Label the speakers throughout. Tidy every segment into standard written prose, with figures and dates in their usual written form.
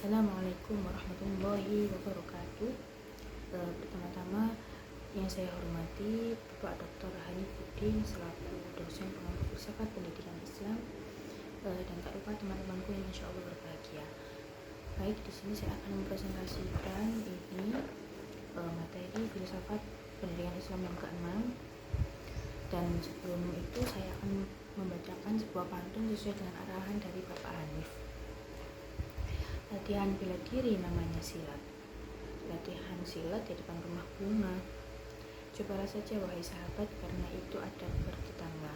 Speaker 1: Assalamualaikum warahmatullahi wabarakatuh. Pertama-tama yang saya hormati Bapak Dr. Hanifuddin selaku dosen pengampu filsafat pendidikan Islam, dan tak lupa teman-temanku yang insya Allah berbahagia. Baik, di sini saya akan mempresentasikan ini materi filsafat pendidikan Islam yang ke-6. Dan sebelum itu saya akan membacakan sebuah pantun sesuai dengan arahan dari Bapak Hanif. Latihan bela diri namanya silat. Latihan silat di depan rumah bunga. Cobalah saja wahai sahabat, karena itu ada bertetangga.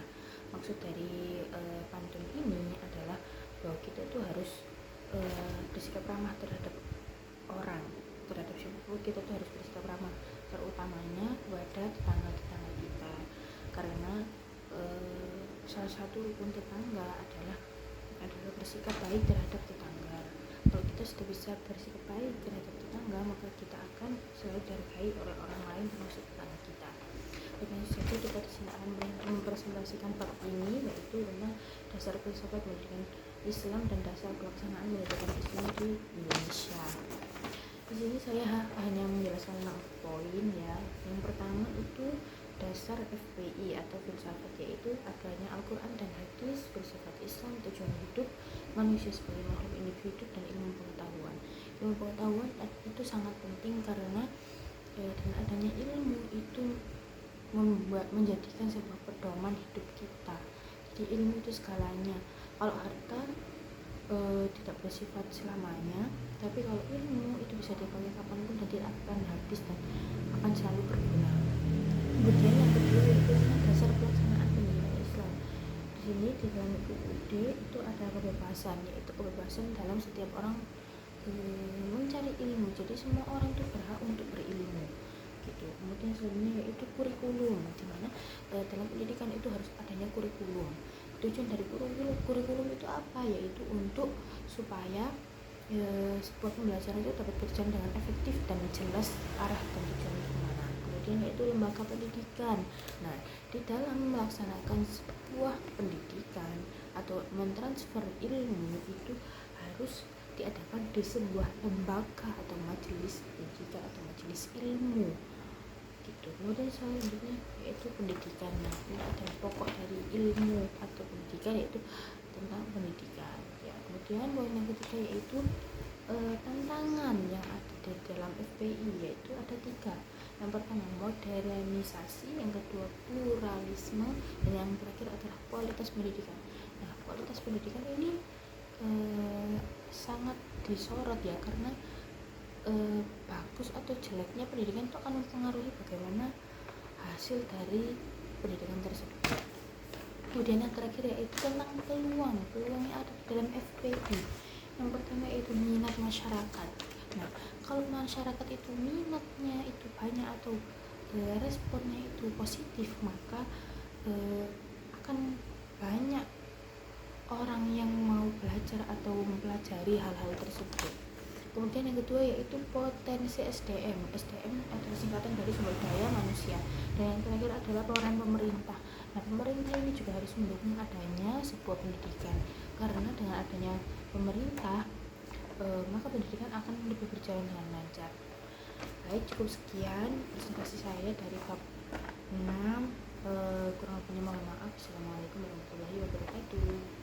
Speaker 1: Maksud dari pantun ini adalah bahwa kita itu harus bersikap ramah terhadap orang, terhadap siapapun kita itu harus bersikap ramah, terutamanya kepada tetangga-tetangga kita. Karena salah satu rukun tetangga adalah bersikap baik terhadap tetangga. Kalau kita sudah bisa bersikap baik terhadap tetangga, maka kita akan selalu dihargai oleh orang lain termasuk tetangga kita. Dengan saja kita di sini akan mempresentasikan bab ini, yaitu tentang dasar filsafat pendidikan Islam dan dasar pelaksanaan pendidikan Islam di Indonesia. Di sini saya hanya menjelaskan 6 poin ya. Yang pertama itu dasar FPI atau filsafat, yaitu adanya Al-Quran dan hadis, filsafat Islam, tujuan hidup manusia sebagai makhluk individu, dan ilmu pengetahuan. Ilmu pengetahuan itu sangat penting karena dengan adanya ilmu itu menjadikan sebuah pedoman hidup kita. Jadi ilmu itu segalanya. Kalau harta tidak bersifat selamanya, tapi kalau ilmu itu bisa dipakai kapanpun dan tidak akan habis dan akan selalu berguna. Kemudian yang kedua yaitu dasar pelaksanaan pendidikan Islam. Di sini di dalam UUD itu ada kebebasan, yaitu kebebasan dalam setiap orang mencari ilmu. Jadi semua orang itu berhak untuk berilmu gitu. Kemudian selanjutnya yaitu kurikulum, di mana dalam pendidikan itu harus adanya kurikulum. Tujuan dari kurikulum itu apa? Yaitu untuk supaya sebuah pembelajaran itu dapat berjalan dengan efektif dan jelas arah dan tujuannya kemana. Kemudian yaitu lembaga pendidikan. Nah, di dalam melaksanakan sebuah pendidikan atau mentransfer ilmu itu harus diadakan di sebuah lembaga atau majelis pendidikan atau majelis ilmu gitu. Kemudian selanjutnya yaitu pendidikan. Nah, ini adalah pokok dari ilmu atau pendidikan, yaitu tentang pendidikan ya. Kemudian poin yang ketiga yaitu tantangan yang ada di dalam FPI, yaitu ada 3. Yang pertama modernisasi, yang kedua pluralisme, dan yang terakhir adalah kualitas pendidikan. Nah, kualitas pendidikan ini sangat disorot ya, karena bagus atau jeleknya pendidikan itu akan mempengaruhi bagaimana hasil dari pendidikan tersebut. Kemudian yang terakhir yaitu tentang peluang yang ada di dalam FPI. Yang pertama yaitu minat masyarakat. Nah, kalau masyarakat itu minatnya itu banyak atau responnya itu positif, maka akan banyak orang yang mau belajar atau mempelajari hal-hal tersebut. Kemudian yang kedua yaitu potensi SDM adalah singkatan dari sumber daya manusia. Dan yang terakhir adalah peran pemerintah. Nah, pemerintah ini juga harus mendukung adanya sebuah pendidikan, karena dengan adanya pemerintah maka pendidikan akan lebih berjalan dengan lancar. Baik, cukup sekian presentasi saya dari bab 6. Kurang lebihnya mohon maaf. Assalamualaikum warahmatullahi wabarakatuh.